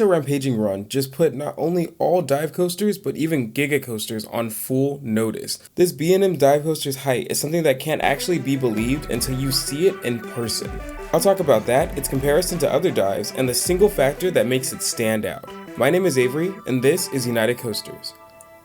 The Rampaging run just put not only all dive coasters but even giga coasters on full notice. This B&M dive coaster's height is something that can't actually be believed until you see it in person. I'll talk about that, its comparison to other dives, and the single factor that makes it stand out. My name is Avery, and this is United Coasters.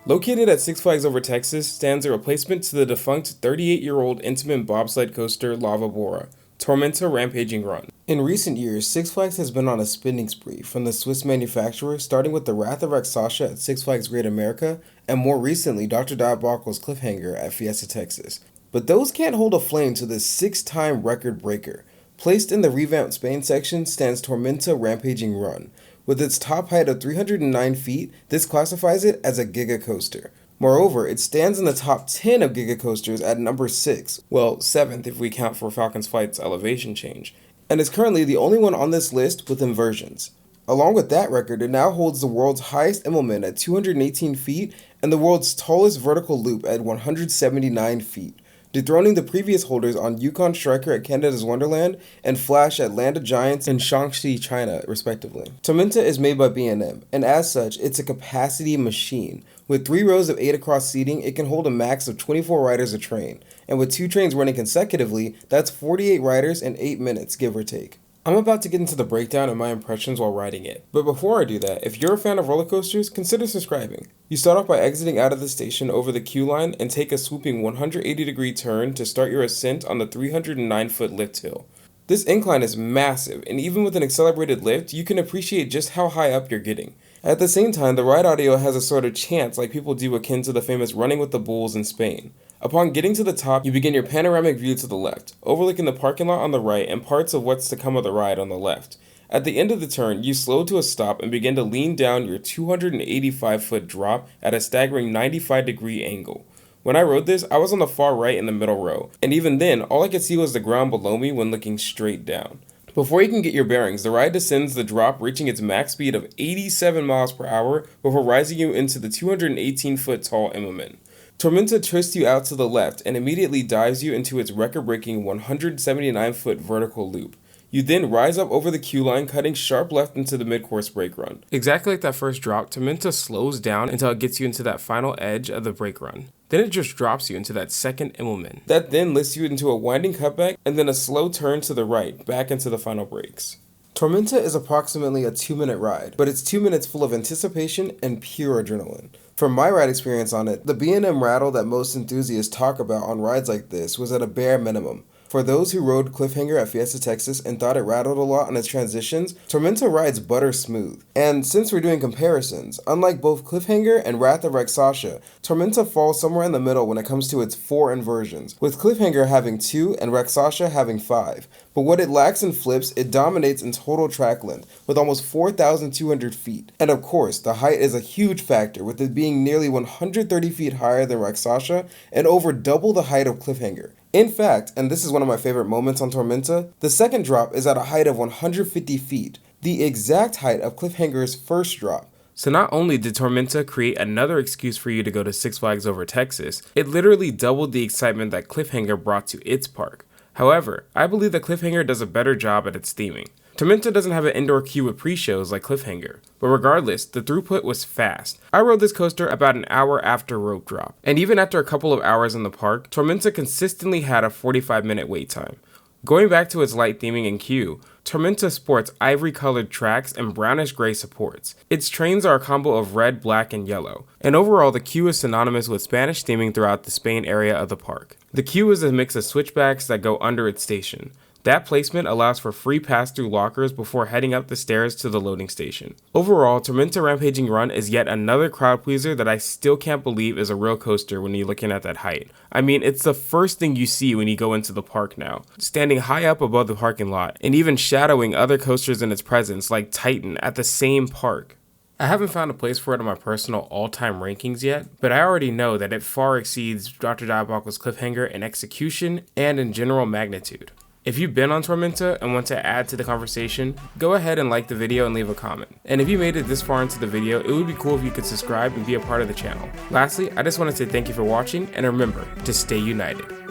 Located at Six Flags Over Texas stands a replacement to the defunct 38-year-old intimate bobsled coaster Lava Bora, Tormenta Rampaging Run. In recent years, Six Flags has been on a spending spree from the Swiss manufacturer, starting with the Wrath of Rakshasa at Six Flags Great America, and more recently Dr. Diabolical's Cliffhanger at Fiesta Texas. But those can't hold a flame to this 6-time record breaker. Placed in the revamped Spain section stands Tormenta Rampaging Run. With its top height of 309 feet, this classifies it as a giga coaster. Moreover, it stands in the top 10 of giga coasters at number 6, well, 7th if we count for Falcon's Flight's elevation change, and is currently the only one on this list with inversions. Along with that record, it now holds the world's highest immelman at 218 feet and the world's tallest vertical loop at 179 feet, dethroning the previous holders on Yukon Striker at Canada's Wonderland and Flash at Land of Giants in Shaanxi, China, respectively. Tormenta is made by B&M, and as such, it's a capacity machine. With 3 rows of 8 across seating, it can hold a max of 24 riders a train, and with 2 trains running consecutively, that's 48 riders in 8 minutes, give or take. I'm about to get into the breakdown and my impressions while riding it, but before I do that, if you're a fan of roller coasters, consider subscribing. You start off by exiting out of the station over the queue line and take a swooping 180-degree turn to start your ascent on the 309-foot lift hill. This incline is massive, and even with an accelerated lift, you can appreciate just how high up you're getting. At the same time, the ride audio has a sort of chant like people do akin to the famous Running with the Bulls in Spain. Upon getting to the top, you begin your panoramic view to the left, overlooking the parking lot on the right and parts of what's to come of the ride on the left. At the end of the turn, you slow to a stop and begin to lean down your 285-foot drop at a staggering 95-degree angle. When I rode this, I was on the far right in the middle row, and even then, all I could see was the ground below me when looking straight down. Before you can get your bearings, the ride descends the drop, reaching its max speed of 87 miles per hour before rising you into the 218-foot tall immelman. Tormenta twists you out to the left and immediately dives you into its record-breaking 179-foot vertical loop. You then rise up over the queue line, cutting sharp left into the mid-course brake run. Exactly like that first drop, Tormenta slows down until it gets you into that final edge of the brake run. Then it just drops you into that second immelman. That then lifts you into a winding cutback and then a slow turn to the right, back into the final brakes. Tormenta is approximately a 2-minute ride, but it's 2 minutes full of anticipation and pure adrenaline. From my ride experience on it, the B&M rattle that most enthusiasts talk about on rides like this was at a bare minimum. For those who rode Cliffhanger at Fiesta Texas and thought it rattled a lot on its transitions, Tormenta rides butter smooth. And since we're doing comparisons, unlike both Cliffhanger and Wrath of Rakshasa, Tormenta falls somewhere in the middle when it comes to its 4 inversions, with Cliffhanger having 2 and Rakshasa having 5. But what it lacks in flips, it dominates in total track length, with almost 4,200 feet. And of course, the height is a huge factor, with it being nearly 130 feet higher than Rakshasa and over double the height of Cliffhanger. In fact, and this is one of my favorite moments on Tormenta, the second drop is at a height of 150 feet, the exact height of Cliffhanger's first drop. So not only did Tormenta create another excuse for you to go to Six Flags Over Texas, it literally doubled the excitement that Cliffhanger brought to its park. However, I believe that Cliffhanger does a better job at its theming. Tormenta doesn't have an indoor queue with pre-shows like Cliffhanger, but regardless, the throughput was fast. I rode this coaster about an hour after rope drop, and even after a couple of hours in the park, Tormenta consistently had a 45-minute wait time. Going back to its light theming and queue, Tormenta sports ivory-colored tracks and brownish-gray supports. Its trains are a combo of red, black, and yellow, and overall the queue is synonymous with Spanish theming throughout the Spain area of the park. The queue is a mix of switchbacks that go under its station. That placement allows for free pass-through lockers before heading up the stairs to the loading station. Overall, Tormenta Rampaging Run is yet another crowd pleaser that I still can't believe is a real coaster when you're looking at that height. I mean, it's the first thing you see when you go into the park now, standing high up above the parking lot, and even shadowing other coasters in its presence like Titan at the same park. I haven't found a place for it on my personal all-time rankings yet, but I already know that it far exceeds Dr. Diabolical's Cliffhanger in execution and in general magnitude. If you've been on Tormenta and want to add to the conversation, go ahead and like the video and leave a comment. And if you made it this far into the video, it would be cool if you could subscribe and be a part of the channel. Lastly, I just want to say thank you for watching, and remember to stay united.